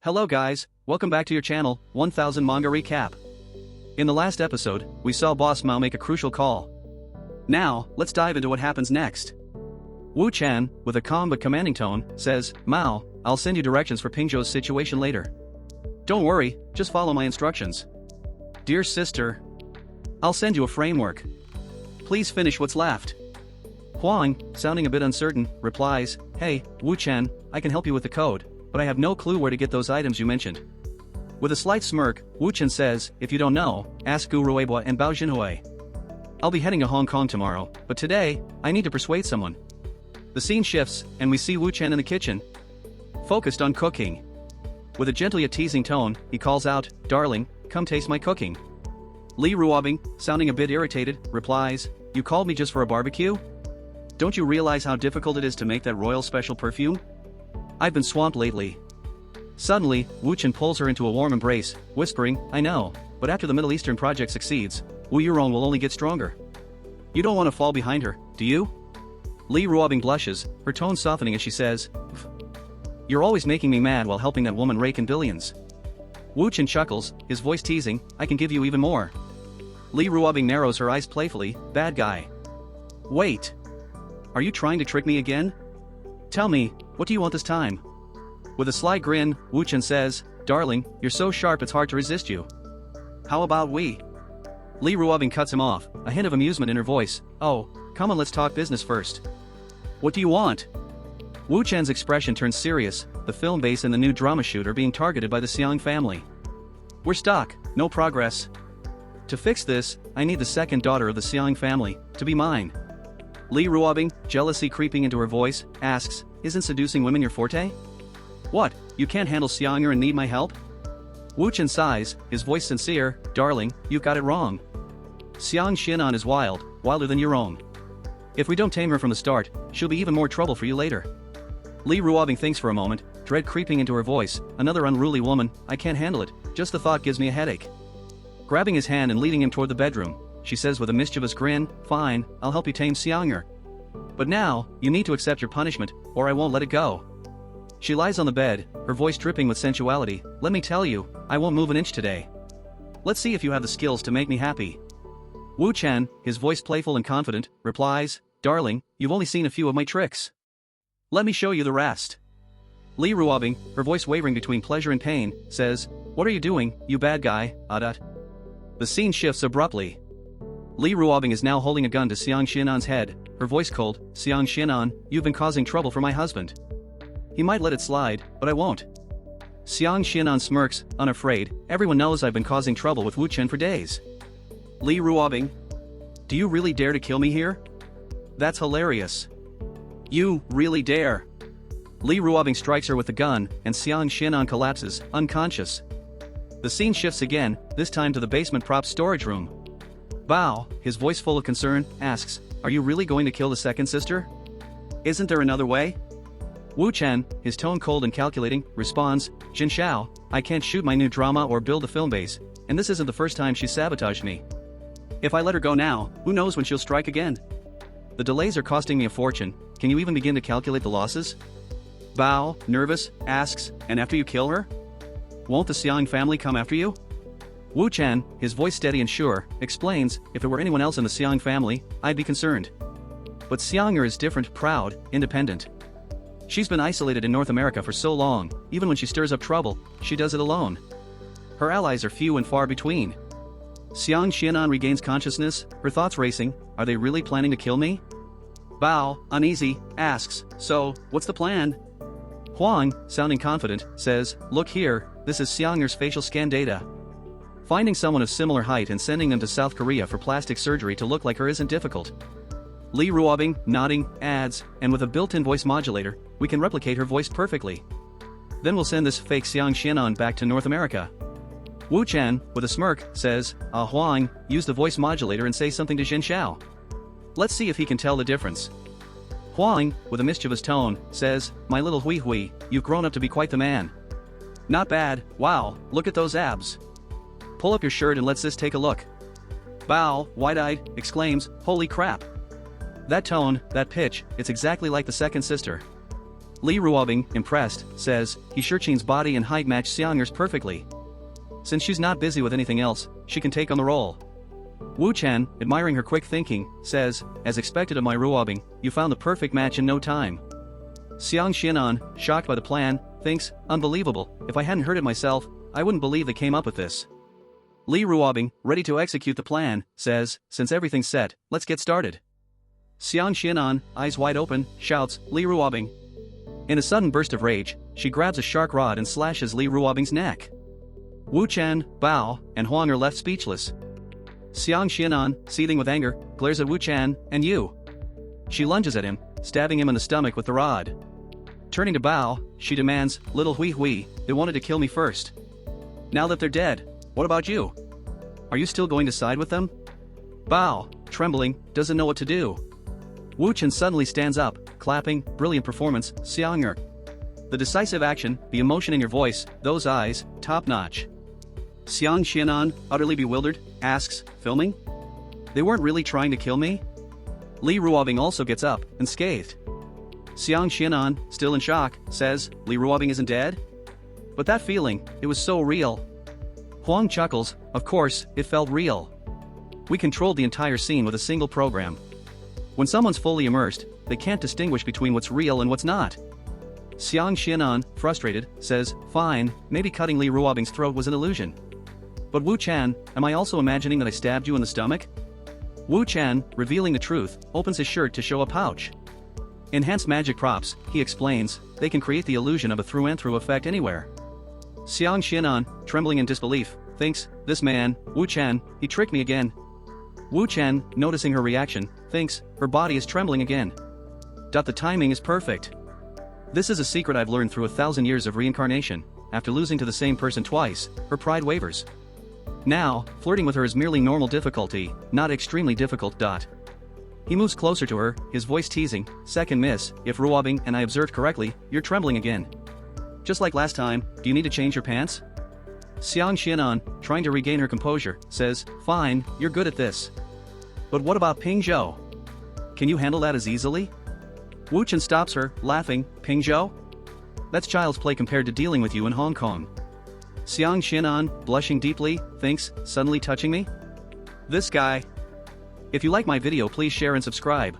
Hello guys, welcome back to your channel, 1000 Manga Recap. In the last episode, we saw Boss Mao make a crucial call. Now, let's dive into what happens next. Wu Chan, with a calm but commanding tone, says, Mao, I'll send you directions for Pingzhou's situation later. Don't worry, just follow my instructions. Dear sister, I'll send you a framework. Please finish what's left. Huang, sounding a bit uncertain, replies, Hey, Wu Chan, I can help you with the code, but I have no clue where to get those items you mentioned. With a slight smirk, Wu Chen says, if you don't know, ask Gu Ruibo and Bao Jinhui. I'll be heading to Hong Kong tomorrow, but today, I need to persuade someone. The scene shifts, and we see Wu Chen in the kitchen, focused on cooking. With a gentle yet teasing tone, he calls out, Darling, come taste my cooking. Li Ruobing, sounding a bit irritated, replies, You called me just for a barbecue? Don't you realize how difficult it is to make that royal special perfume? I've been swamped lately. Suddenly, Wu Chen pulls her into a warm embrace, whispering, I know, but after the Middle Eastern project succeeds, Wu Yurong will only get stronger. You don't want to fall behind her, do you? Li Ruobing blushes, her tone softening as she says, You're always making me mad while helping that woman rake in billions. Wu Chen chuckles, his voice teasing, I can give you even more. Li Ruobing narrows her eyes playfully, bad guy. Wait. Are you trying to trick me again? Tell me, what do you want this time? With a sly grin, Wu Chen says, Darling, you're so sharp it's hard to resist you. How about we? Li Ruobing cuts him off, a hint of amusement in her voice, Oh, come on, let's talk business first. What do you want? Wu Chen's expression turns serious, the film base and the new drama shoot are being targeted by the Xiang family. We're stuck, no progress. To fix this, I need the second daughter of the Xiang family to be mine. Li Ruobing, jealousy creeping into her voice, asks, Isn't seducing women your forte? What, you can't handle Xianger and need my help? Wu Chen sighs, his voice sincere, Darling, you've got it wrong. Xiang Xianan is wild, wilder than your own. If we don't tame her from the start, she'll be even more trouble for you later. Li Ruobing thinks for a moment, dread creeping into her voice, another unruly woman, I can't handle it, just the thought gives me a headache. Grabbing his hand and leading him toward the bedroom, she says with a mischievous grin, Fine, I'll help you tame Xianger. But now, you need to accept your punishment, or I won't let it go. She lies on the bed, her voice dripping with sensuality, Let me tell you, I won't move an inch today. Let's see if you have the skills to make me happy. Wu Chen, his voice playful and confident, replies, Darling, you've only seen a few of my tricks. Let me show you the rest. Li Ruobing, her voice wavering between pleasure and pain, says, What are you doing, you bad guy, Adat? The scene shifts abruptly. Li Ruobing is now holding a gun to Xiang Xianan's head, her voice cold, Xiang Xianan, you've been causing trouble for my husband. He might let it slide, but I won't. Xiang Xianan smirks, unafraid, everyone knows I've been causing trouble with Wu Chen for days. Li Ruobing, do you really dare to kill me here? That's hilarious. You really dare. Li Ruobing strikes her with the gun, and Xiang Xianan collapses, unconscious. The scene shifts again, this time to the basement prop storage room. Bao, his voice full of concern, asks, Are you really going to kill the second sister? Isn't there another way? Wu Chen, his tone cold and calculating, responds, Jin Xiao, I can't shoot my new drama or build a film base, and this isn't the first time she's sabotaged me. If I let her go now, who knows when she'll strike again? The delays are costing me a fortune, can you even begin to calculate the losses? Bao, nervous, asks, And after you kill her? Won't the Xiang family come after you? Wu Chen, his voice steady and sure, explains, If there were anyone else in the Xiang family, I'd be concerned. But Xianger is different, proud, independent. She's been isolated in North America for so long, even when she stirs up trouble, she does it alone. Her allies are few and far between. Xiang Xianan regains consciousness, her thoughts racing, Are they really planning to kill me? Bao, uneasy, asks, So, what's the plan? Huang, sounding confident, says, Look here, this is Xianger's facial scan data. Finding someone of similar height and sending them to South Korea for plastic surgery to look like her isn't difficult. Li Ruobing, nodding, adds, and with a built-in voice modulator, we can replicate her voice perfectly. Then we'll send this fake Xiang Xianan back to North America. Wu Chen, with a smirk, says, Huang, use the voice modulator and say something to Jin Xiao. Let's see if he can tell the difference. Huang, with a mischievous tone, says, My little Hui Hui, you've grown up to be quite the man. Not bad, wow, look at those abs. Pull up your shirt and let's take a look. Bao, wide-eyed, exclaims, Holy crap. That tone, that pitch, it's exactly like the second sister. Li Ruobing, impressed, says, he Shurchin's body and height match Xianger's perfectly. Since she's not busy with anything else, she can take on the role. Wu Chen, admiring her quick thinking, says, as expected of my Ruobing, you found the perfect match in no time. Xiang Xianan, shocked by the plan, thinks, unbelievable, if I hadn't heard it myself, I wouldn't believe they came up with this. Li Ruobing, ready to execute the plan, says, since everything's set, let's get started. Xiang Xianan, eyes wide open, shouts, Li Ruobing. In a sudden burst of rage, she grabs a shark rod and slashes Li Ruobing's neck. Wu Chen, Bao, and Huang are left speechless. Xiang Xianan, seething with anger, glares at Wu Chen, and you. She lunges at him, stabbing him in the stomach with the rod. Turning to Bao, she demands, little Hui Hui, they wanted to kill me first. Now that they're dead, what about you? Are you still going to side with them? Bao, trembling, doesn't know what to do. Wu Chen suddenly stands up, clapping, brilliant performance, Xianger. The decisive action, the emotion in your voice, those eyes, top-notch. Xiang Xianan, utterly bewildered, asks, filming? They weren't really trying to kill me? Li Ruobing also gets up, unscathed. Xiang Xianan, still in shock, says, Li Ruobing isn't dead? But that feeling, it was so real. Huang chuckles, of course, it felt real. We controlled the entire scene with a single program. When someone's fully immersed, they can't distinguish between what's real and what's not. Xiang Xianan, frustrated, says, fine, maybe cutting Li Ruobing's throat was an illusion. But Wu Chen, am I also imagining that I stabbed you in the stomach? Wu Chen, revealing the truth, opens his shirt to show a pouch. Enhanced magic props, he explains, they can create the illusion of a through-and-through effect anywhere. Xiang Xianan, trembling in disbelief, thinks, this man, Wu Chen, he tricked me again. Wu Chen, noticing her reaction, thinks, her body is trembling again. The timing is perfect. This is a secret I've learned through 1,000 years of reincarnation. After losing to the same person twice, her pride wavers. Now, flirting with her is merely normal difficulty, not extremely difficult. He moves closer to her, his voice teasing, second miss, if Ruobing and I observed correctly, you're trembling again. Just like last time, do you need to change your pants? Xiang Xianan, trying to regain her composure, says, fine, you're good at this. But what about Ping Zhou? Can you handle that as easily? Wu Chen stops her, laughing, Ping Zhou? That's child's play compared to dealing with you in Hong Kong. Xiang Xianan, blushing deeply, thinks, suddenly touching me? This guy. If you like my video, please share and subscribe.